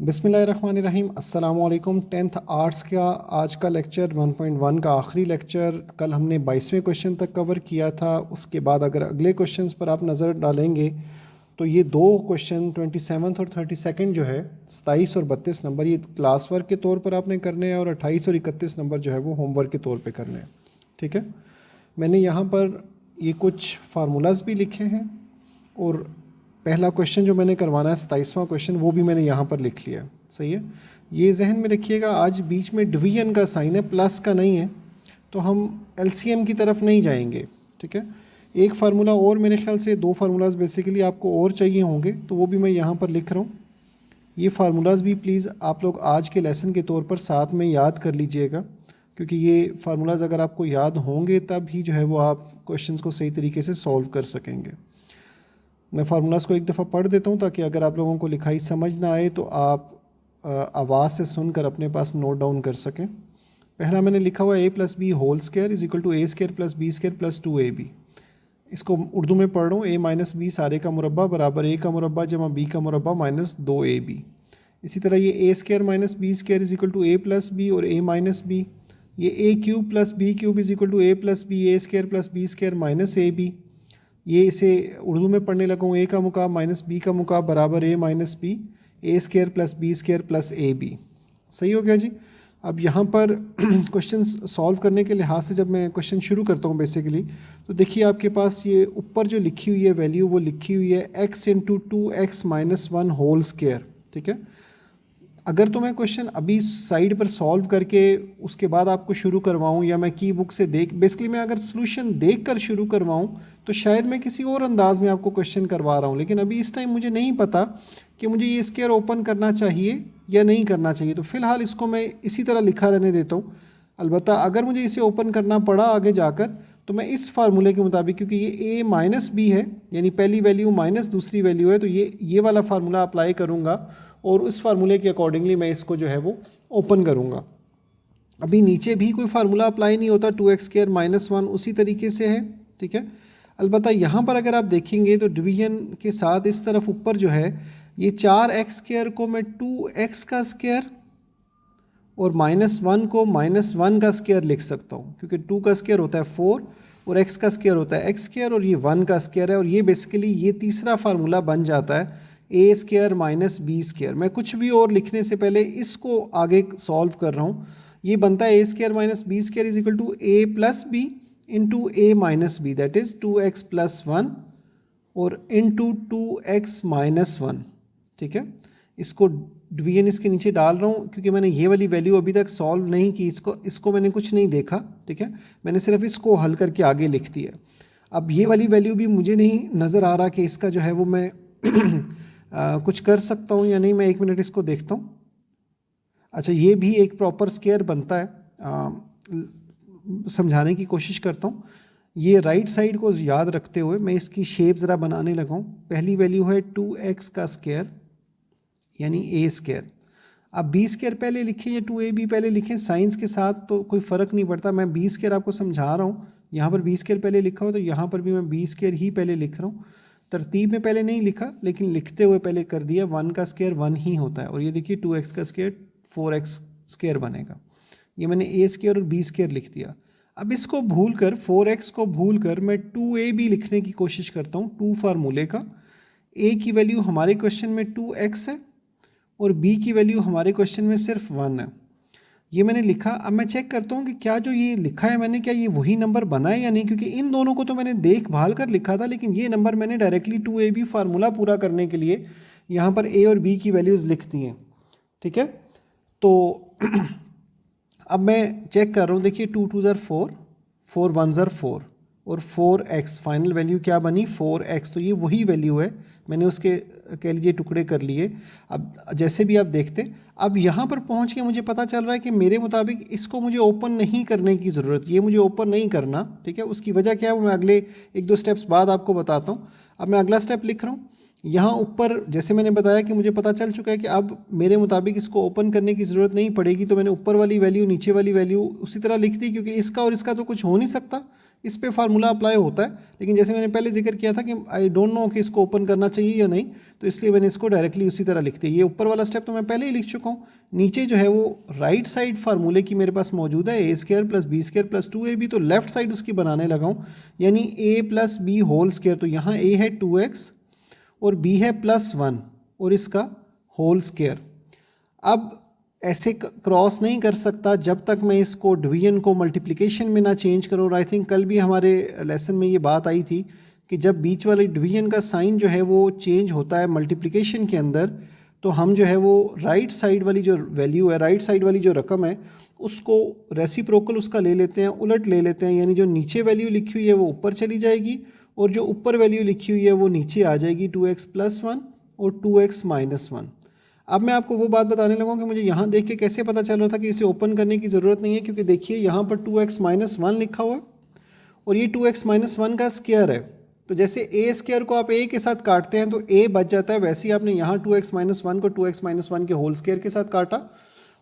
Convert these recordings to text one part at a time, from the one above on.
बिस्मिल्लाहिर्रहमानिर्रहीम। अस्सलामु अलैकुम। 10th आर्ट्स का आज का लेक्चर 1.1 का आखिरी लेक्चर। कल हमने 22वें क्वेश्चन तक कवर किया था। उसके बाद अगर अगले क्वेश्चंस पर आप नज़र डालेंगे तो ये दो क्वेश्चन 27 और 32 जो है, 27 और 32 नंबर, ये क्लास वर्क के तौर पर आपने करने हैं और 28 और 31 नंबर जो है वो होमवर्क के तौर पर करने हैं। ठीक है, मैंने यहाँ पर ये कुछ फार्मूलाज भी लिखे हैं और पहला क्वेश्चन जो मैंने करवाना है 27वां क्वेश्चन, वो भी मैंने यहाँ पर लिख लिया। सही है, ये जहन में रखिएगा। आज बीच में डिवीजन का साइन है, प्लस का नहीं है, तो हम एलसीएम की तरफ नहीं जाएंगे। ठीक है, एक फार्मूला और, मेरे ख्याल से दो फार्मूलाज बेसिकली आपको और चाहिए होंगे, तो वो भी मैं यहाँ पर लिख रहा हूँ। ये फार्मूलाज भी प्लीज़ आप लोग आज के लेसन के तौर पर साथ में याद कर लीजिएगा, क्योंकि ये फार्मूलाज अगर आपको याद होंगे तब ही जो है वो आप क्वेश्चंस को सही तरीके से सॉल्व कर सकेंगे। मैं फार्मूलाज को एक दफ़ा पढ़ देता हूँ ताकि अगर आप लोगों को लिखाई समझ ना आए तो आप आवाज़ से सुनकर अपने पास नोट डाउन कर सकें। पहला मैंने लिखा हुआ a + b whole square is equal to a² + b² + 2ab। इसको उर्दू में पढ़ रहा हूँ, a - b सारे का मुरब्बा बराबर a का मुरब्बा जमा b का मुरब्बा माइनस 2ab। इसी तरह ये a² - b² is equal to a + b और a - b। ये a³ + b³ is equal to a + b a² + b² minus ab। ये इसे उर्दू में पढ़ने लगा हूँ, a का मुकाब माइनस b का मुकाब बराबर a - b a² + b² + ab। सही हो गया जी। अब यहाँ पर क्वेश्चन सॉल्व करने के लिहाज से जब मैं क्वेश्चन शुरू करता हूँ बेसिकली, तो देखिए आपके पास ये ऊपर जो लिखी हुई है वैल्यू, वो लिखी हुई है x × 2x - 1 होल स्क्वायर। ठीक है, अगर तो मैं क्वेश्चन अभी साइड पर सॉल्व करके उसके बाद आपको शुरू करवाऊँ, या मैं की बुक से बेसिकली मैं अगर सोल्यूशन देख कर शुरू करवाऊँ तो शायद मैं किसी और अंदाज में आपको क्वेश्चन करवा रहा हूँ, लेकिन अभी इस टाइम मुझे नहीं पता कि मुझे ये स्क्वायर ओपन करना चाहिए या नहीं करना चाहिए। तो फ़िलहाल इसको मैं इसी तरह लिखा रहने देता हूँ। अलबत्ता अगर मुझे इसे ओपन करना पड़ा आगे जाकर, तो मैं इस फार्मूले के मुताबिक, क्योंकि ये a - b है, यानी पहली वैल्यू माइनस दूसरी वैल्यू है, तो ये वाला फार्मूला अप्लाई करूँगा और उस फार्मूले के अकॉर्डिंगली मैं इसको जो है वो ओपन करूँगा। अभी नीचे भी कोई फार्मूला अप्लाई नहीं होता, 2x² - 1 उसी तरीके से है। ठीक है, अलबत्ता यहाँ पर अगर आप देखेंगे तो डिवीजन के साथ इस तरफ ऊपर जो है, ये 4x² को मैं 2x का स्क्वायर और -1 को -1 का स्क्वायर लिख सकता हूँ, क्योंकि 2 का स्क्वायर होता है 4 और x का स्क्वायर होता है x² और ये 1 का स्क्वायर है। और ये बेसिकली ये तीसरा फार्मूला बन जाता है a² - b²। मैं कुछ भी और लिखने से पहले इसको आगे सॉल्व कर रहा हूँ। ये बनता है a² - b² is equal to a + b into a - b, that is 2x + 1 और इंटू 2x - 1। ठीक है, इसको डिवीजन इसके नीचे डाल रहा हूँ क्योंकि मैंने ये वाली वैल्यू अभी तक सॉल्व नहीं की, इसको मैंने कुछ नहीं देखा। ठीक है, मैंने सिर्फ इसको हल करके आगे लिख दिया। अब ये वाली वैल्यू भी मुझे नहीं नज़र आ रहा कि इसका जो है वो मैं कुछ कर सकता हूँ या नहीं। मैं 1 मिनट इसको देखता हूँ। अच्छा, ये भी एक प्रॉपर स्क्वायर बनता है, समझाने की कोशिश करता हूँ। ये राइट साइड को याद रखते हुए मैं इसकी शेप ज़रा बनाने लगा हूँ। पहली वैल्यू है 2x का स्क्वायर यानी a²। अब b² पहले लिखें या 2ab पहले लिखें, साइंस के साथ तो कोई फ़र्क नहीं पड़ता। मैं b² आपको समझा रहा हूँ। यहाँ पर b² पहले लिखा हो तो यहाँ पर भी मैं b² ही पहले लिख रहा हूँ। तरतीब में पहले नहीं लिखा, लेकिन लिखते हुए पहले कर दिया। 1 का स्क्वायर 1 ही होता है, और ये देखिए 2x का स्क्वायर 4x² बनेगा। ये मैंने a² और b² लिख दिया। अब इसको भूल कर, 4x को भूल कर मैं 2ab लिखने की कोशिश करता हूँ। 2 फार्मूले का, a की वैल्यू हमारे क्वेश्चन में 2x है और b की वैल्यू हमारे क्वेश्चन में सिर्फ 1 है। ये मैंने लिखा। अब मैं चेक करता हूँ कि क्या जो ये लिखा है मैंने, क्या ये वही नंबर बना है या नहीं, क्योंकि इन दोनों को तो मैंने देखभाल कर लिखा था, लेकिन ये नंबर मैंने डायरेक्टली 2ab फार्मूला पूरा करने के लिए यहाँ पर a और b की वैल्यूज़ लिख दी हैं। ठीक है, तो अब मैं चेक कर रहा हूँ। देखिए 2 × 2 = 4, 4 × 1 = 4 और 4x फाइनल वैल्यू क्या बनी, 4x। तो ये वही वैल्यू है, मैंने उसके कह लीजिए टुकड़े कर लिए। अब जैसे भी आप देखते, अब यहाँ पर पहुँच के मुझे पता चल रहा है कि मेरे मुताबिक इसको मुझे ओपन नहीं करने की ज़रूरत, ये मुझे ओपन नहीं करना। ठीक है, उसकी वजह क्या है वो मैं अगले 1-2 स्टेप्स बाद आपको बताता हूँ। अब मैं अगला स्टेप लिख रहा हूँ। यहाँ ऊपर जैसे मैंने बताया कि मुझे पता चल चुका है कि अब मेरे मुताबिक इसको ओपन करने की ज़रूरत नहीं पड़ेगी, तो मैंने ऊपर वाली वैल्यू नीचे वाली वैल्यू उसी तरह लिख दी, क्योंकि इसका और इसका तो कुछ हो नहीं सकता, इस पे फार्मूला अप्लाई होता है, लेकिन जैसे मैंने पहले जिक्र किया था कि आई डोंट नो कि इसको ओपन करना चाहिए या नहीं, तो इसलिए मैंने इसको डायरेक्टली उसी तरह लिख दिया। ये ऊपर वाला स्टेप तो मैं पहले ही लिख चुका हूँ। नीचे जो है वो राइट साइड फार्मूले की मेरे पास मौजूद है, A square plus B square plus 2ab, तो लेफ्ट साइड उसकी बनाने लगा हूँ, यानी a plus B whole square. तो यहाँ a है 2x और b है +1 और इसका होल स्क्वायर। अब ऐसे क्रॉस नहीं कर सकता जब तक मैं इसको डिवीजन को मल्टीप्लिकेशन में ना चेंज करूँ। और आई थिंक कल भी हमारे लेसन में ये बात आई थी कि जब बीच वाले डिवीजन का साइन जो है वो चेंज होता है मल्टीप्लिकेशन के अंदर, तो हम जो है वो राइट साइड वाली जो वैल्यू है, राइट साइड वाली जो रकम है, उसको रेसिप्रोकल उसका ले लेते हैं, उलट ले लेते हैं, यानी जो नीचे वैल्यू लिखी हुई है वो ऊपर चली जाएगी और जो ऊपर वैल्यू लिखी हुई है वो नीचे आ जाएगी, 2x + 1 और 2x - 1। अब मैं आपको वो बात बताने लगा कि मुझे यहाँ देख के कैसे पता चल रहा था कि इसे ओपन करने की ज़रूरत नहीं है, क्योंकि देखिए यहाँ पर 2x - 1 लिखा हुआ है और ये 2x - 1 का स्क्वायर है। तो जैसे a स्क्वायर को आप a के साथ काटते हैं तो a बच जाता है, वैसे ही आपने यहाँ 2x - 1 को 2x - 1 के होल स्क्वायर के साथ काटा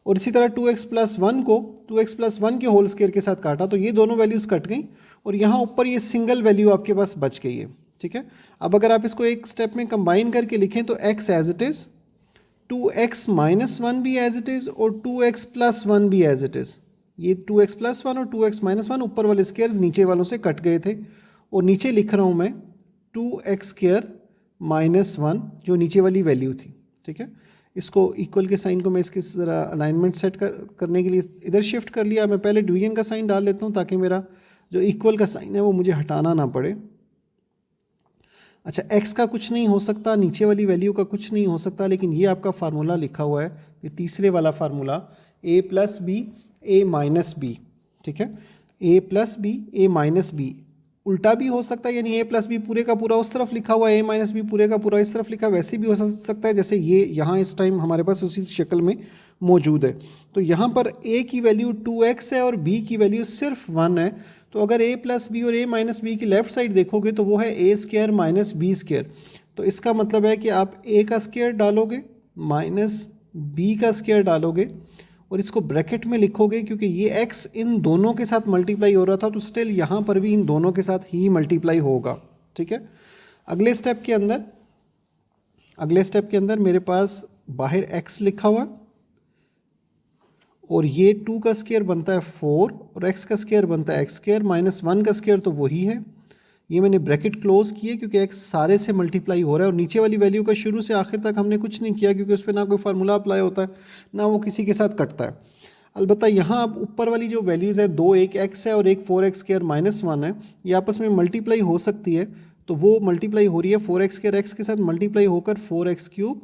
और इसी तरह 2x + 1 को 2x + 1 के होल स्क्वायर के साथ काटा, तो ये दोनों वैल्यूज़ कट गई और यहाँ ऊपर ये सिंगल वैल्यू आपके पास बच गई है। ठीक है, अब अगर आप इसको एक स्टेप में कंबाइन करके लिखें तो x as it is, 2x - 1 भी एज इट इज़ और 2x + 1 भी एज इट इज़। ये 2x + 1 और 2x - 1 ऊपर वाले स्क्वायर्स नीचे वालों से कट गए थे और नीचे लिख रहा हूँ मैं 2x² - 1 जो नीचे वाली वैल्यू थी। ठीक है, इसको इक्वल के साइन को मैं इसकी ज़रा अलाइनमेंट सेट करने के लिए इधर शिफ्ट कर लिया। मैं पहले डिवीजन का साइन डाल लेता हूँ ताकि मेरा जो इक्वल का साइन है वो मुझे हटाना ना पड़े। अच्छा, x का कुछ नहीं हो सकता, नीचे वाली वैल्यू का कुछ नहीं हो सकता, लेकिन ये आपका फार्मूला लिखा हुआ है, ये तीसरे वाला formula a + b a - b। ठीक है, a + b a - b उल्टा भी हो सकता है, यानी a + b पूरे का पूरा उस तरफ लिखा हुआ है, a - b पूरे का पूरा इस तरफ लिखा, वैसे भी हो सकता है जैसे ये यहाँ इस टाइम हमारे पास उसी शक्ल में मौजूद है। तो यहाँ पर a की वैल्यू 2x है और b की वैल्यू सिर्फ 1 है, तो अगर a + b और a - b की लेफ़्ट साइड देखोगे तो वो है a² - b²। तो इसका मतलब है कि आप a का स्क्वायर डालोगे माइनस b का स्क्वायर डालोगे और इसको ब्रैकेट में लिखोगे, क्योंकि ये x इन दोनों के साथ मल्टीप्लाई हो रहा था तो स्टिल यहाँ पर भी इन दोनों के साथ ही मल्टीप्लाई होगा। ठीक है, अगले स्टेप के अंदर मेरे पास बाहर x लिखा हुआ और ये 2 का स्क्वायर बनता है 4 और x का स्क्वायर बनता है x² - 1 का स्क्वायर तो वही है। ये मैंने ब्रैकेट क्लोज किए क्योंकि x सारे से मल्टीप्लाई हो रहा है और नीचे वाली वैल्यू का शुरू से आखिर तक हमने कुछ नहीं किया, क्योंकि उस पर ना कोई फार्मूला अप्लाई होता है ना वो किसी के साथ कटता है। अलबत्ता यहाँ अब ऊपर वाली जो वैल्यूज़ है दो, एक x है और एक 4x² - 1 है, ये आपस में मल्टीप्लाई हो सकती है, तो वो मल्टीप्लाई हो रही है 4x² x के साथ मल्टीप्लाई होकर 4x³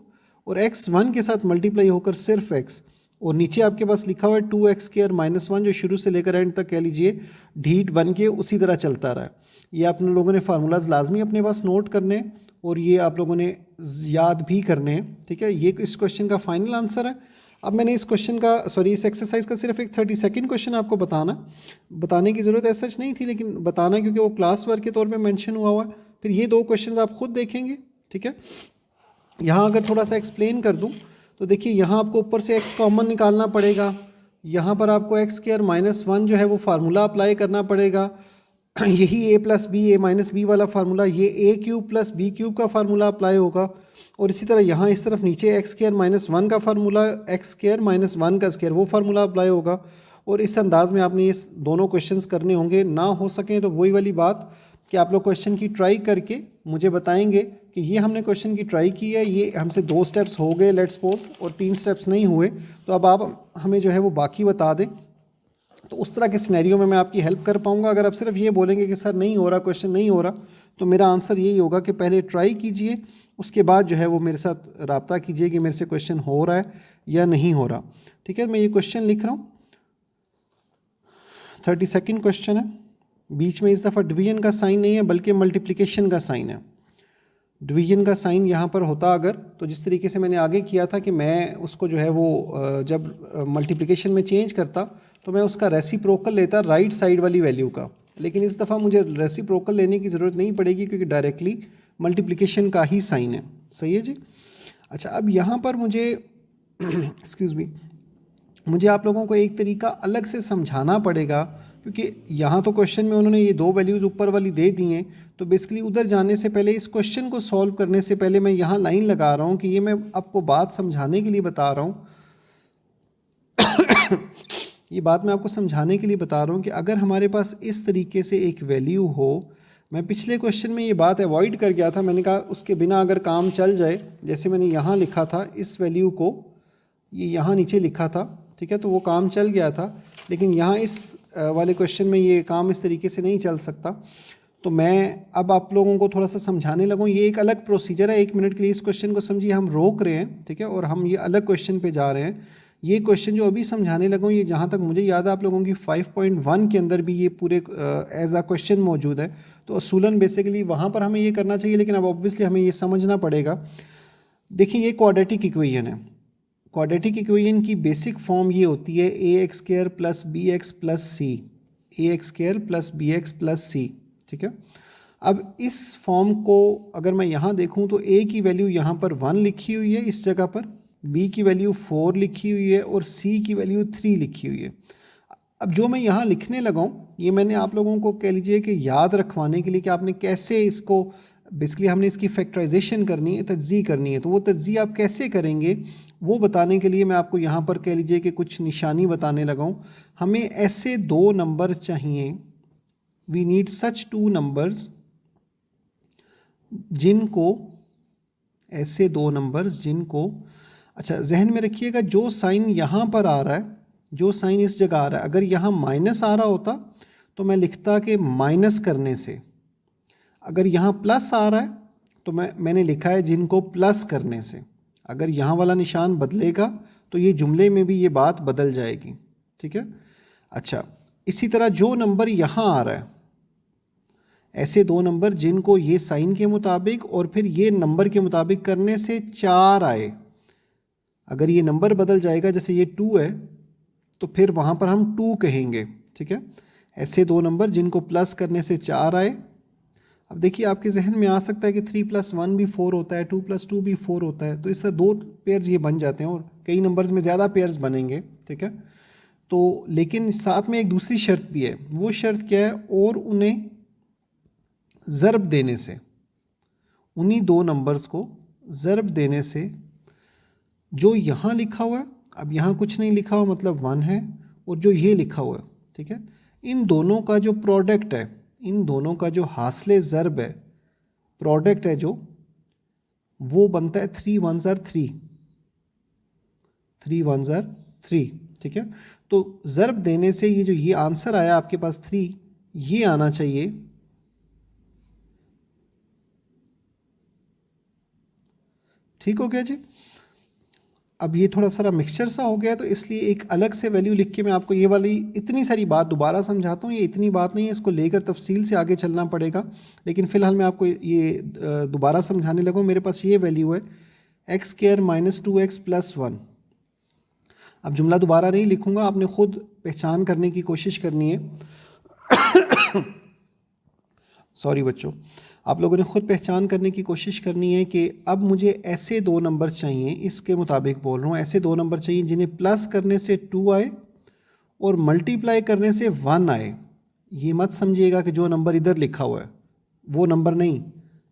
और x1 के साथ मल्टीप्लाई होकर सिर्फ x, और नीचे आपके पास लिखा हुआ है 2x² - 1 जो शुरू से लेकर एंड तक कह लीजिए ढीठ बन के उसी तरह चलता रहा है। ये आप लोगों ने फार्मूलाज लाजमी अपने पास नोट करने और ये आप लोगों ने याद भी करने हैं। ठीक है, ये इस क्वेश्चन का फाइनल आंसर है। अब मैंने इस क्वेश्चन का इस एक्सरसाइज का सिर्फ एक 32nd क्वेश्चन आपको बताने की ज़रूरत ऐसा नहीं थी, लेकिन बताना क्योंकि वो क्लास वर्क के तौर पे मेंशन हुआ है। फिर ये दो क्वेश्चन आप खुद देखेंगे। ठीक है, यहाँ अगर थोड़ा सा एक्सप्लेन कर दूँ तो देखिए यहाँ आपको ऊपर से x कॉमन निकालना पड़ेगा, यहाँ पर आपको x² - 1 जो है वो फार्मूला अप्लाई करना पड़ेगा, यही a + b a - b वाला फार्मूला, ये a³ + b³ का फार्मूला अप्लाई होगा और इसी तरह यहाँ इस तरफ नीचे x² - 1 का फार्मूला, x² - 1 का स्क्वायर वो फार्मूला अप्लाई होगा। और इस अंदाज में आपने ये दोनों क्वेश्चंस करने होंगे। ना हो सकें तो वही वाली बात कि आप लोग क्वेश्चन की ट्राई करके मुझे बताएंगे कि ये हमने क्वेश्चन की ट्राई की है, ये हमसे 2 स्टेप्स हो गए लेट्स सपोज और 3 स्टेप्स नहीं हुए, तो अब आप हमें जो है वो बाकी बता दें, तो उस तरह के सिनेरियो में मैं आपकी हेल्प कर पाऊंगा। अगर आप सिर्फ ये बोलेंगे कि सर नहीं हो रहा, क्वेश्चन नहीं हो रहा, तो मेरा आंसर यही होगा कि पहले ट्राई कीजिए, उसके बाद जो है वो मेरे साथ रब्ता कीजिए कि मेरे से क्वेश्चन हो रहा है या नहीं हो रहा। ठीक है, मैं ये क्वेश्चन लिख रहा हूँ, 32nd क्वेश्चन है। बीच में इस दफ़ा डिवीजन का साइन नहीं है बल्कि मल्टीप्लिकेशन का साइन है। डिवीजन का साइन यहाँ पर होता अगर, तो जिस तरीके से मैंने आगे किया था कि मैं उसको जो है वो जब मल्टीप्लिकेशन में चेंज करता तो मैं उसका रेसिप्रोकल लेता राइट साइड वाली वैल्यू का, लेकिन इस दफ़ा मुझे रेसिप्रोकल लेने की ज़रूरत नहीं पड़ेगी क्योंकि डायरेक्टली मल्टीप्लिकेशन का ही साइन है। सही है जी। अच्छा, अब यहाँ पर मुझे एक्सक्यूज़ मी, मुझे आप लोगों को एक तरीका अलग से समझाना पड़ेगा क्योंकि यहाँ तो क्वेश्चन में उन्होंने ये दो वैल्यूज़ ऊपर वाली दे दी हैं, तो बेसिकली उधर जाने से पहले, इस क्वेश्चन को सॉल्व करने से पहले मैं यहाँ लाइन लगा रहा हूँ कि ये मैं आपको बात समझाने के लिए बता रहा हूँ ये बात मैं आपको समझाने के लिए बता रहा हूँ कि अगर हमारे पास इस तरीके से एक वैल्यू हो, मैं पिछले क्वेश्चन में ये बात अवॉइड कर गया था, मैंने कहा उसके बिना अगर काम चल जाए, जैसे मैंने यहाँ लिखा था इस वैल्यू को, ये यहाँ नीचे लिखा था, ठीक है, तो वो काम चल गया था, लेकिन यहाँ इस वाले क्वेश्चन में ये काम इस तरीके से नहीं चल सकता। तो मैं अब आप लोगों को थोड़ा सा समझाने लगूँ, ये एक अलग प्रोसीजर है। 1 मिनट के लिए इस क्वेश्चन को समझिए, हम रोक रहे हैं, ठीक है, और हम ये अलग क्वेश्चन पे जा रहे हैं। ये क्वेश्चन जो अभी समझाने लगूँ, ये जहाँ तक मुझे याद है आप लोगों की 5.1 के अंदर भी ये पूरे एज अ क्वेश्चन मौजूद है। तो असूलन बेसिकली वहाँ पर हमें ये करना चाहिए, लेकिन अब ऑब्वियसली हमें ये समझना पड़ेगा। देखिए ये क्वाड्रेटिक इक्वेशन है। क्वाड्रेटिक इक्वेशन की बेसिक फॉर्म ये होती है ax² + bx + c, ax² + bx + c, ठीक है। अब इस फॉर्म को अगर मैं यहाँ देखूँ तो a की वैल्यू यहाँ पर 1 लिखी हुई है इस जगह पर, b की वैल्यू 4 लिखी हुई है और c की वैल्यू 3 लिखी हुई है। अब जो मैं यहाँ लिखने लगा हूँ, ये मैंने आप लोगों को कह लीजिए कि याद रखवाने के लिए कि आपने कैसे इसको, बेसिकली हमने इसकी फैक्टराइजेशन करनी है, तज्ज़ी करनी है, तो वो तज्ज़ी आप कैसे करेंगे वो बताने के लिए मैं आपको यहाँ पर कह लीजिए कि कुछ निशानी बताने लगा हूँ। हमें ऐसे 2 नंबर चाहिए, वी नीड सच 2 नंबर्स जिनको, ऐसे 2 नंबर्स जिनको, अच्छा जहन में रखिएगा जो साइन यहाँ पर आ रहा है, जो साइन इस जगह आ रहा है, अगर यहाँ माइनस आ रहा होता तो मैं लिखता कि माइनस करने से, अगर यहाँ प्लस आ रहा है तो मैंने लिखा है जिनको प्लस करने से। अगर यहाँ वाला निशान बदलेगा तो ये जुमले में भी ये बात बदल जाएगी, ठीक है। अच्छा, इसी तरह जो नंबर यहाँ आ रहा है, ऐसे 2 नंबर जिनको ये साइन के मुताबिक और फिर ये नंबर के मुताबिक करने से 4 आए, अगर ये नंबर बदल जाएगा, जैसे ये 2 है तो फिर वहाँ पर हम 2 कहेंगे, ठीक है। ऐसे 2 नंबर जिनको प्लस करने से 4 आए। अब देखिए आपके जहन में आ सकता है कि 3 + 1 भी 4 होता है, 2 + 2 भी 4 होता है, तो इससे 2 पेयर्स ये बन जाते हैं और कई नंबर्स में ज़्यादा पेयर्स बनेंगे, ठीक है। तो लेकिन साथ में एक दूसरी शर्त भी है, वो शर्त क्या है, और उन्हें ज़रब देने से, उन्हीं 2 नंबर्स को ज़रब देने से, जो यहाँ लिखा हुआ है, अब यहाँ कुछ नहीं लिखा हुआ मतलब 1 है, और जो ये लिखा हुआ है, ठीक है, इन दोनों का जो प्रोडक्ट है, इन दोनों का जो हासिल ज़रब है, प्रोडक्ट है जो, वो बनता है 3 1s are 3, 3 1s are 3, ठीक है। तो ज़रब देने से ये जो ये आंसर आया आपके पास 3, ये आना चाहिए, ठीक हो गया जी। अब ये थोड़ा सारा मिक्सचर सा हो गया, तो इसलिए एक अलग से वैल्यू लिख के मैं आपको ये वाली इतनी सारी बात दोबारा समझाता हूँ। ये इतनी बात नहीं है, इसको लेकर तफसील से आगे चलना पड़ेगा, लेकिन फ़िलहाल मैं आपको ये दोबारा समझाने लगा हूँ। मेरे पास ये वैल्यू है x² - 2x + 1। अब जुमला दोबारा नहीं लिखूँगा, आपने ख़ुद पहचान करने की कोशिश करनी है सॉरी बच्चों, आप लोगों ने ख़ुद पहचान करने की कोशिश करनी है कि अब मुझे ऐसे 2 नंबर चाहिए, इसके मुताबिक बोल रहा हूँ, ऐसे 2 नंबर चाहिए जिन्हें प्लस करने से 2 आए और मल्टीप्लाई करने से 1 आए। ये मत समझिएगा कि जो नंबर इधर लिखा हुआ है वो नंबर नहीं,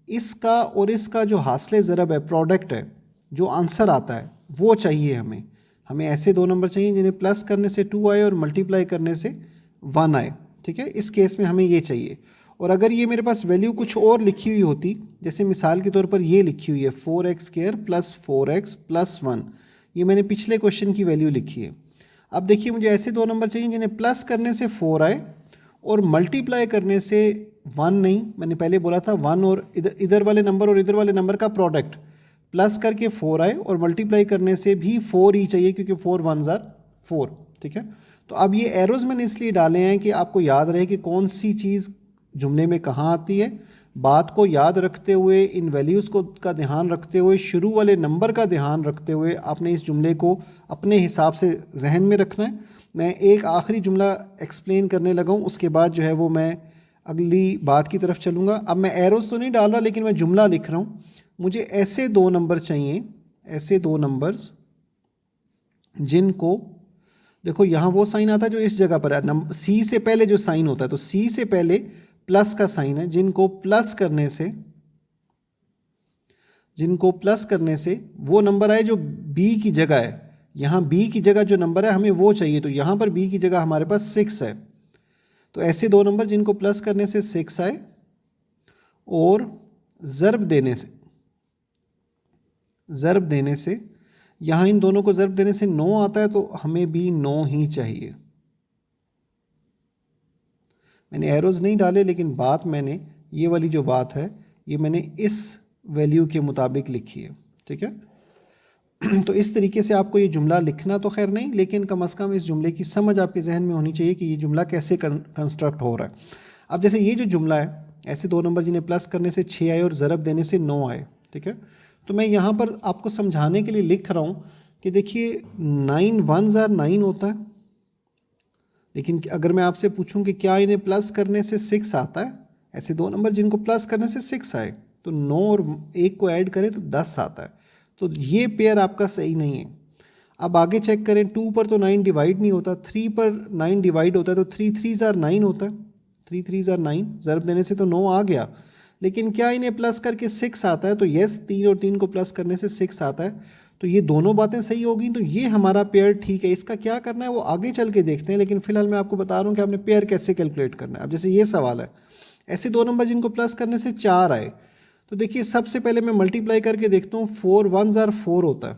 इसका और इसका जो हासिल ज़रब है, प्रोडक्ट है, जो आंसर आता है वो चाहिए हमें। हमें ऐसे 2 नंबर चाहिए जिन्हें प्लस करने से 2 आए और मल्टीप्लाई करने से 1 आए, ठीक है। इस केस में हमें ये चाहिए। और अगर ये मेरे पास वैल्यू कुछ और लिखी हुई होती, जैसे मिसाल के तौर पर ये लिखी हुई है 4x² + 4x + 1, ये मैंने पिछले क्वेश्चन की वैल्यू लिखी है। अब देखिए मुझे ऐसे 2 नंबर चाहिए जिन्हें प्लस करने से 4 आए और मल्टीप्लाई करने से 1 नहीं, मैंने पहले बोला था 1 और इधर वाले नंबर और इधर वाले नंबर का प्रोडक्ट प्लस करके 4 आए और मल्टीप्लाई करने से भी 4 ही चाहिए, क्योंकि 4 1s are 4, ठीक है। तो अब ये एरोज़ मैंने इसलिए डाले हैं कि आपको याद रहे कि कौन सी चीज़ जुमले में कहाँ आती है। बात को याद रखते हुए, इन वैल्यूज़ को का ध्यान रखते हुए, शुरू वाले नंबर का ध्यान रखते हुए आपने इस जुमले को अपने हिसाब से जहन में रखना है। मैं एक आखिरी जुमला एक्सप्लेन करने लगा हूँ, उसके बाद जो है वो मैं अगली बात की तरफ चलूँगा। अब मैं एरोज़ तो नहीं डाल रहा, लेकिन मैं जुमला लिख रहा हूँ। मुझे ऐसे 2 नंबर चाहिए, ऐसे 2 नंबर्स जिनको देखो यहाँ वो साइन आता है जो इस जगह पर है, नंबर सी से पहले जो साइन होता है, तो सी से पहले प्लस का साइन है, जिनको प्लस करने से वो नंबर आए जो बी की जगह है। यहाँ बी की जगह जो नंबर है हमें वो चाहिए, तो यहाँ पर बी की जगह हमारे पास 6 है। तो ऐसे दो नंबर जिनको प्लस करने से 6 आए और ज़र्ब देने से यहाँ इन दोनों को ज़र्ब देने से 9 आता है, तो हमें भी 9 ही चाहिए। मैंने एरोज़ नहीं डाले, लेकिन बात मैंने ये वाली जो बात है ये मैंने इस वैल्यू के मुताबिक लिखी है, ठीक है। तो इस तरीके से आपको ये जुमला लिखना तो खैर नहीं, लेकिन कम से कम इस जुमले की समझ आपके जहन में होनी चाहिए कि ये जुमला कैसे कंस्ट्रक्ट हो रहा है। अब जैसे ये जो जुमला है, ऐसे दो नंबर जिन्हें प्लस करने से 6 आए और ज़रब देने से 9 आए, ठीक है। तो मैं यहाँ पर आपको समझाने के लिए लिख रहा हूँ कि देखिए 9 1s are 9 होता है, लेकिन अगर मैं आपसे पूछूं कि क्या इन्हें प्लस करने से 6 आता है, ऐसे दो नंबर जिनको प्लस करने से 6 आए, तो 9 और 1 को ऐड करें तो 10 आता है, तो ये पेयर आपका सही नहीं है। अब आगे चेक करें, 2 पर तो 9 डिवाइड नहीं होता, 3 पर 9 डिवाइड होता है, तो 3 3s are 9 होता है, 3 3s are 9, ज़रब देने से तो 9 आ गया, लेकिन क्या इन्हें प्लस करके 6 आता है, तो यस 3 और 3 को प्लस करने से 6 आता है, तो ये दोनों बातें सही होगी, तो ये हमारा पेयर ठीक है। इसका क्या करना है वो आगे चल के देखते हैं, लेकिन फिलहाल मैं आपको बता रहा हूँ कि आपने पेयर कैसे कैलकुलेट करना है। अब जैसे ये सवाल है, ऐसे दो नंबर जिनको प्लस करने से 4 आए, तो देखिए सबसे पहले मैं मल्टीप्लाई करके देखता हूँ, 4 1s are 4 होता है,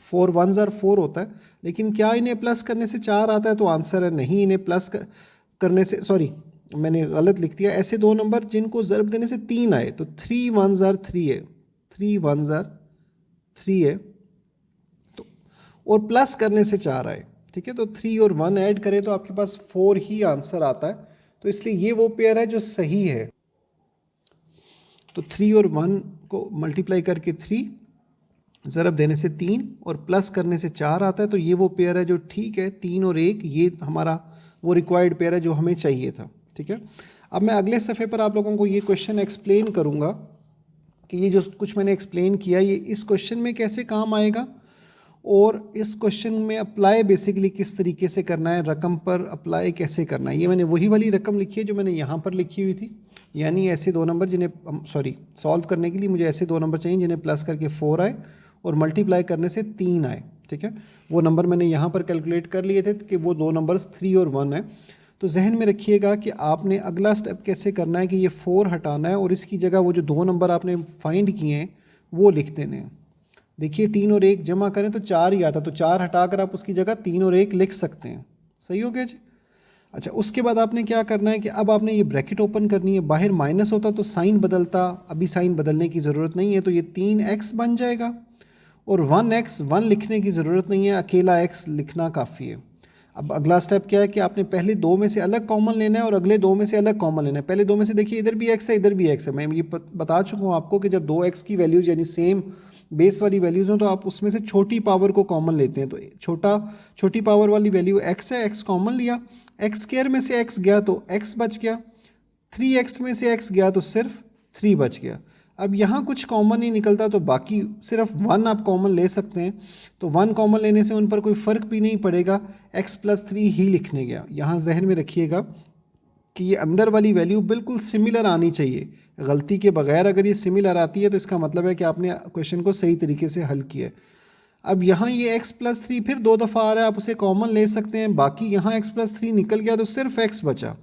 4 1s are 4 होता है, लेकिन क्या इन्हें प्लस करने से 4 आता है, तो आंसर है नहीं। इन्हें प्लस करने से, सॉरी मैंने गलत लिख दिया, ऐसे दो नंबर जिनको ज़रब देने से 3 आए, तो 3 1s are 3 है, 3 1s are 3 है, तो और प्लस करने से 4 आए, ठीक है, तो 3 और 1 ऐड करें तो आपके पास 4 ही आंसर आता है, तो इसलिए ये वो पेयर है जो सही है। तो 3 और 1 को मल्टीप्लाई करके 3, ज़रब देने से 3 और प्लस करने से 4 आता है, तो ये वो पेयर है जो ठीक है। 3 और 1 ये हमारा वो रिक्वायर्ड पेयर है जो हमें चाहिए था, ठीक है। अब मैं अगले सफ़े पर आप लोगों को ये क्वेश्चन एक्सप्लेन करूँगा कि ये जो कुछ मैंने एक्सप्लेन किया ये इस क्वेश्चन में कैसे काम आएगा, और इस क्वेश्चन में अप्लाई बेसिकली किस तरीके से करना है, रकम पर अप्लाई कैसे करना है। ये मैंने वही वाली रकम लिखी है जो मैंने यहाँ पर लिखी हुई थी, यानी ऐसे दो नंबर जिन्हें सॉल्व करने के लिए मुझे ऐसे दो नंबर चाहिए जिन्हें प्लस करके 4 आए और मल्टीप्लाई करने से 3 आए, ठीक है। वो नंबर मैंने यहाँ पर कैलकुलेट कर लिए थे कि वो दो नंबर्स 3 और 1 है। तो जहन में रखिएगा कि आपने अगला स्टेप कैसे करना है कि ये 4 हटाना है और इसकी जगह वो जो दो नंबर आपने फाइंड किए हैं वो लिख देने हैं। देखिए 3 और 1 जमा करें तो 4 ही आता, तो 4 हटाकर आप उसकी जगह 3 और 1 लिख सकते हैं। सही हो गया जी। अच्छा, उसके बाद आपने क्या करना है कि अब आपने ये ब्रैकेट ओपन करनी है, बाहर माइनस होता तो साइन बदलता, अभी साइन बदलने की ज़रूरत नहीं है, तो ये 3x बन जाएगा और 1x 1 लिखने की ज़रूरत नहीं है, अकेला x लिखना काफ़ी है। अब अगला स्टेप क्या है कि आपने पहले दो में से अलग कॉमन लेना है और अगले दो में से अलग कॉमन लेना है। पहले दो में से देखिए इधर भी x है इधर भी x है, मैं ये बता चुका हूँ आपको कि जब 2x की वैल्यूज़ यानी सेम बेस वाली वैल्यूज़ हों तो आप उसमें से छोटी पावर को कॉमन लेते हैं। तो छोटी पावर वाली वैल्यू x है, x कॉमन लिया, एक्स स्क्वायर में से x गया तो x बच गया, 3x में से x गया तो सिर्फ 3 बच गया। अब यहाँ कुछ कॉमन नहीं निकलता तो बाकी सिर्फ 1 आप कॉमन ले सकते हैं, तो 1 कॉमन लेने से उन पर कोई फ़र्क भी नहीं पड़ेगा, x + 3 ही लिखने गया। यहाँ जहन में रखिएगा कि ये अंदर वाली वैल्यू बिल्कुल सिमिलर आनी चाहिए, गलती के बगैर अगर ये सिमिलर आती है तो इसका मतलब है कि आपने क्वेश्चन को सही तरीके से हल किया है। अब यहाँ ये x + 3 फिर 2 दफ़ा आ रहा है, आप उसे कॉमन ले सकते हैं, बाकी यहाँ x + 3 निकल गया तो सिर्फ x बचा।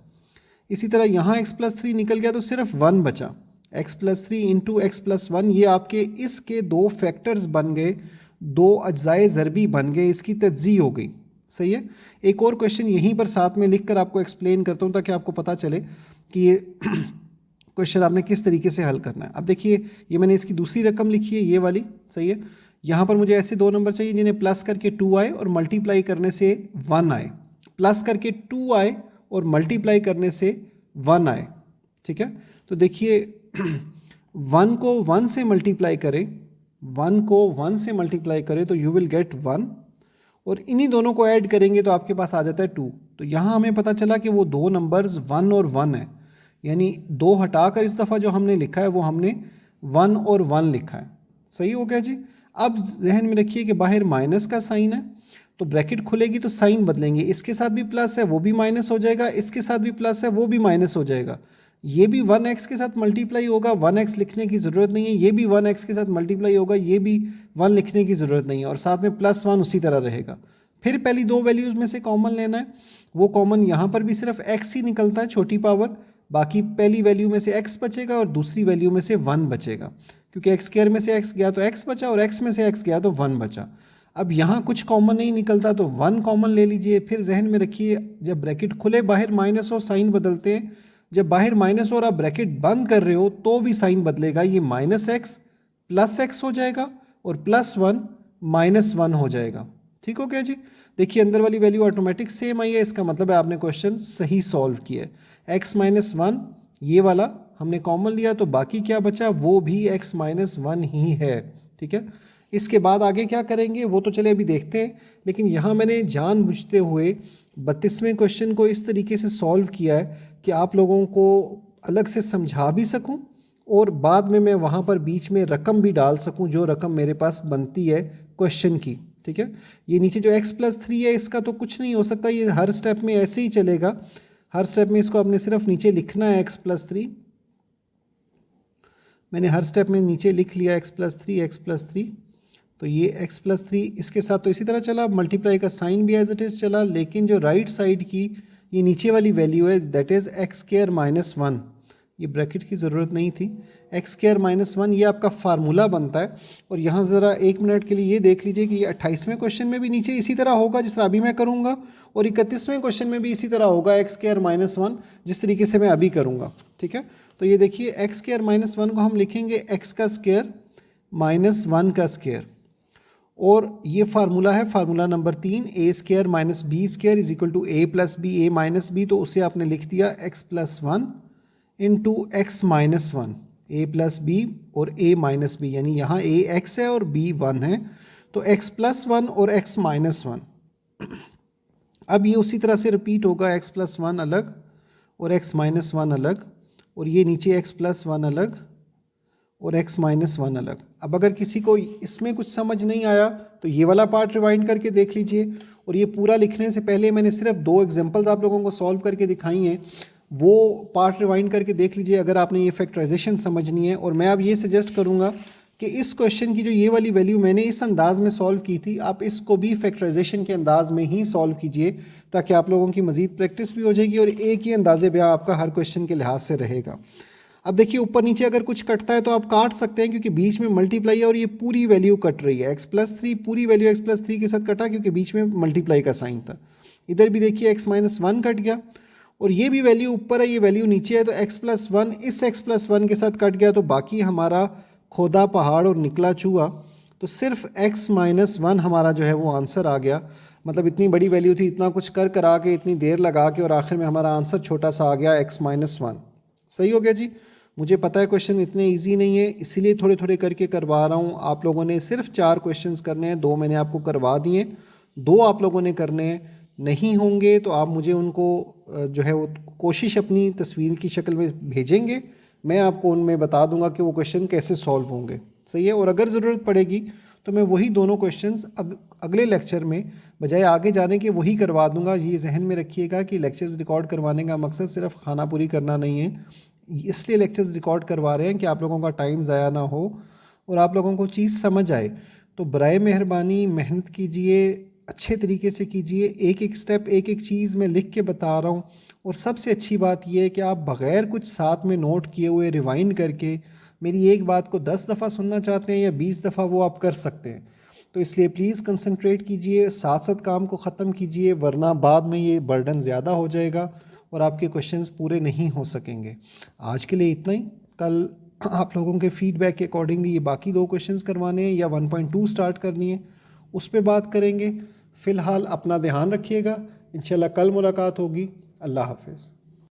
इसी तरह यहाँ x + 3 निकल गया तो सिर्फ 1 बचा, x + 3 इंटू x + 1, ये आपके इसके दो फैक्टर्स बन गए, दो अज्जाए ज़रबी बन गए, इसकी तज्ज़ी हो गई। सही है। एक और क्वेश्चन यहीं पर साथ में लिख कर आपको एक्सप्लेन करता हूँ ताकि आपको पता चले कि ये क्वेश्चन आपने किस तरीके से हल करना है। अब देखिए ये मैंने इसकी दूसरी रकम लिखी है, ये वाली। सही है। यहाँ पर मुझे ऐसे दो नंबर चाहिए जिन्हें प्लस करके 2 आए और मल्टीप्लाई करने से 1 आए, प्लस करके 2 आए और मल्टीप्लाई करने से 1 आए, ठीक है। तो देखिए 1 को 1 से मल्टीप्लाई करें, 1 को 1 से मल्टीप्लाई करें तो यू विल गेट 1, और इन्हीं दोनों को ऐड करेंगे तो आपके पास आ जाता है 2। तो यहाँ हमें पता चला कि वो दो नंबर्स 1 और 1 है, यानी 2 हटाकर इस दफ़ा जो हमने लिखा है वो हमने 1 और 1 लिखा है। सही हो गया जी। अब जहन में रखिए कि बाहर माइनस का साइन है, तो ब्रैकेट खुलेगी तो साइन बदलेंगे, इसके साथ भी प्लस है वो भी माइनस हो जाएगा, इसके साथ भी प्लस है वो भी माइनस हो जाएगा। ये भी 1x के साथ मल्टीप्लाई होगा, 1x लिखने की ज़रूरत नहीं है, ये भी 1x के साथ मल्टीप्लाई होगा, ये भी 1 लिखने की ज़रूरत नहीं है, और साथ में +1 उसी तरह रहेगा। फिर पहली दो वैल्यूज़ में से कॉमन लेना है, वो कॉमन यहाँ पर भी सिर्फ x ही निकलता है छोटी पावर, बाकी पहली वैल्यू में से x बचेगा और दूसरी वैल्यू में से 1 बचेगा, क्योंकि x² में से x गया तो x बचा और x में से x गया तो 1 बचा। अब यहाँ कुछ कॉमन नहीं निकलता तो 1 कॉमन ले लीजिए। फिर जहन में रखिए जब ब्रैकेट खुले बाहर माइनस हो साइन बदलते हैं, जब बाहर माइनस हो और आप ब्रैकेट बंद कर रहे हो तो भी साइन बदलेगा, ये -x +x हो जाएगा और +1 -1 हो जाएगा। ठीक हो गया जी। देखिए अंदर वाली वैल्यू ऑटोमेटिक सेम आई है, इसका मतलब है आपने क्वेश्चन सही सॉल्व किया है। x - 1 ये वाला हमने कॉमन लिया तो बाकी क्या बचा, वो भी x - 1 ही है। ठीक है, इसके बाद आगे क्या करेंगे वो तो चले अभी देखते हैं, लेकिन यहाँ मैंने जानबूझते हुए 32वें क्वेश्चन को इस तरीके से सॉल्व किया है कि आप लोगों को अलग से समझा भी सकूं और बाद में मैं वहाँ पर बीच में रकम भी डाल सकूं जो रकम मेरे पास बनती है क्वेश्चन की। ठीक है, ये नीचे जो x+3 है इसका तो कुछ नहीं हो सकता, ये हर स्टेप में ऐसे ही चलेगा, हर स्टेप में इसको आपने सिर्फ नीचे लिखना है x+3। मैंने हर स्टेप में नीचे लिख लिया x+3 तो ये x+3 इसके साथ तो इसी तरह चला, मल्टीप्लाई का साइन भी एज इट इज़ चला, लेकिन जो राइट साइड की ये नीचे वाली वैल्यू है दैट इज़ x² - 1, ये ब्रैकेट की ज़रूरत नहीं थी, x² - 1 ये आपका फार्मूला बनता है। और यहाँ ज़रा 1 मिनट के लिए ये देख लीजिए कि ये 28वें क्वेश्चन में भी नीचे इसी तरह होगा जिस तरह अभी मैं करूँगा, और 31वें क्वेश्चन में भी इसी तरह होगा x² - 1 जिस तरीके से मैं अभी करूँगा। ठीक है, तो ये देखिए x² - 1 को हम लिखेंगे x का स्क्वायर - 1 का स्क्वायर, और ये फार्मूला है formula number 3, a² - b² is equal to a + b a - b, तो उसे आपने लिख दिया x+1 into x - 1, a + b और a - b, यानी यहाँ a x है और b 1 है, तो x+1 और x - 1। अब ये उसी तरह से रिपीट होगा, x+1 अलग और x - 1 अलग, और ये नीचे x+1 अलग और x - 1 अलग। अब अगर किसी को इसमें कुछ समझ नहीं आया तो ये वाला पार्ट रिवाइंड करके देख लीजिए, और ये पूरा लिखने से पहले मैंने सिर्फ 2 एग्जांपल्स आप लोगों को सॉल्व करके दिखाई हैं, वो पार्ट रिवाइंड करके देख लीजिए अगर आपने ये फैक्टराइजेशन समझनी है। और मैं अब ये सजेस्ट करूँगा कि इस क्वेश्चन की जो ये वाली वैल्यू मैंने इस अंदाज में सॉल्व की थी, आप इसको भी फैक्टराइजेशन के अंदाज में ही सॉल्व कीजिए, ताकि आप लोगों की मज़ीद प्रैक्टिस भी हो जाएगी और एक ही अंदाजे बयां आपका हर क्वेश्चन के लिहाज से रहेगा। अब देखिए ऊपर नीचे अगर कुछ कटता है तो आप काट सकते हैं, क्योंकि बीच में मल्टीप्लाई है और ये पूरी वैल्यू कट रही है। x+3 पूरी वैल्यू x+3 के साथ कटा क्योंकि बीच में मल्टीप्लाई का साइन था। इधर भी देखिए x - 1 कट गया, और ये भी वैल्यू ऊपर है ये वैल्यू नीचे है, तो x+1 इस x+1 के साथ कट गया, तो बाकी हमारा खोदा पहाड़ और निकला चूहा, तो सिर्फ x - 1 हमारा जो है वो आंसर आ गया। मतलब इतनी बड़ी वैल्यू थी, इतना कुछ कर करा के इतनी देर लगा के, और आखिर में हमारा आंसर छोटा सा आ गया x - 1। सही हो गया जी। मुझे पता है क्वेश्चन इतने इजी नहीं है, इसीलिए थोड़े थोड़े करके करवा रहा हूँ। आप लोगों ने सिर्फ 4 क्वेश्चंस करने हैं, 2 मैंने आपको करवा दिए, 2 आप लोगों ने करने हैं। नहीं होंगे तो आप मुझे उनको जो है वो कोशिश अपनी तस्वीर की शक्ल में भेजेंगे, मैं आपको उनमें बता दूंगा कि वो क्वेश्चन कैसे सॉल्व होंगे। सही है, और अगर ज़रूरत पड़ेगी तो मैं वही दोनों क्वेश्चंस अगले लेक्चर में बजाय आगे जाने के वही करवा दूंगा। ये जहन में रखिएगा कि लेक्चर्स रिकॉर्ड करवाने का मकसद सिर्फ खाना पूरी करना नहीं है, इसलिए लेक्चर्स रिकॉर्ड करवा रहे हैं कि आप लोगों का टाइम ज़ाया ना हो और आप लोगों को चीज़ समझ आए। तो बराए मेहरबानी मेहनत कीजिए, अच्छे तरीके से कीजिए, एक एक स्टेप एक एक चीज़ मैं लिख के बता रहा हूँ। और सबसे अच्छी बात यह है कि आप बग़ैर कुछ साथ में नोट किए हुए रिवाइंड करके मेरी एक बात को 10 दफ़ा सुनना चाहते हैं या 20 दफ़ा, वो आप कर सकते हैं। तो इसलिए प्लीज़ कंसंट्रेट कीजिए, साथ साथ काम को ख़त्म कीजिए, वरना बाद में ये बर्डन ज़्यादा हो जाएगा और आपके क्वेश्चंस पूरे नहीं हो सकेंगे। आज के लिए इतना ही। कल आप लोगों के फीडबैक के अकॉर्डिंगली ये बाकी 2 क्वेश्चंस करवाने हैं या 1.2 स्टार्ट करनी है, उस पर बात करेंगे। फ़िलहाल अपना ध्यान रखिएगा, इंशाल्लाह कल मुलाकात होगी। अल्लाह हाफ़िज़।